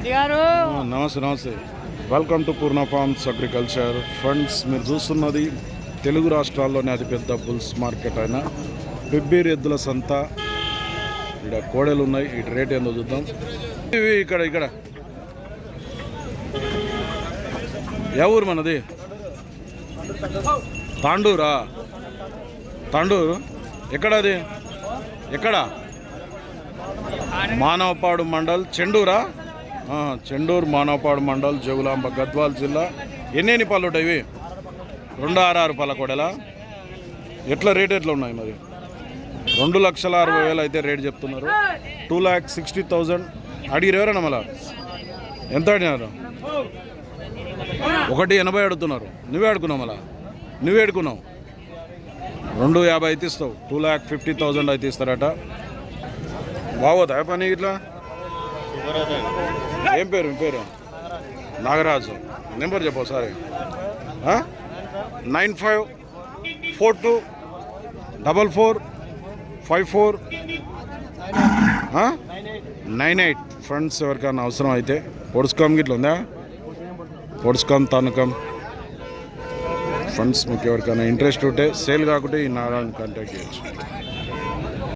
నమస్తే నమస్తే. Welcome to Purna forms agriculture. Friends, మీరు చూస్తున్నది తెలుగు రాష్ట్రాల్లోనే అతిపెద్ద బుల్స్ మార్కెట్ అయిన పెబ్బేరు ఎద్దుల సంత. ఇక్కడ కోడలు ఉన్నాయి. ఇటు రేట్ ఏందో చూద్దాం. ఇవి ఇక్కడ ఇక్కడ ఏ ఊరు మనది? తాండూరా? తాండూరు ఎక్కడ? అది ఎక్కడ? మానవపాడు మండల్, చెండూరా? చెండూరు మానవపాడు మండల్, జగులాంబ, గద్వాల్ జిల్లా. ఎన్ని పళ్ళు ఉంటాయి ఇవి? 266 పళ్ళ కోడలా? ఎట్లా రేట్ ఎట్లా ఉన్నాయి మరి? 2,60,000 అయితే రేట్ చెప్తున్నారు. 2,60,000 అడిగిరు ఎవరన్నా? మళ్ళా ఎంత అడిగినారు? 1,80 అడుగుతున్నారు. నువ్వే అడుగున్నావు? మళ్ళా నువ్వే అడుగున్నావు. 2,50 అయితే ఇస్తావు. 2,50,000 అయితే ఇస్తారట. బాగోదా పని ఇట్లా? ఏం పేరు? మీ పేరు? నాగరాజు. నెంబర్ చెప్పు ఒకసారి. 9542445498. ఫ్రెండ్స్, ఎవరికైనా అవసరం అయితే పొడుచుకోం గిట్ల ఉందా? పొడుచుకోం, తనుకం. ఫ్రెండ్స్, మీకు ఎవరికైనా ఇంట్రెస్ట్ ఉంటే సేల్ కాకుంటే ఈ నారాయణ కాంటాక్ట్ చేయొచ్చు.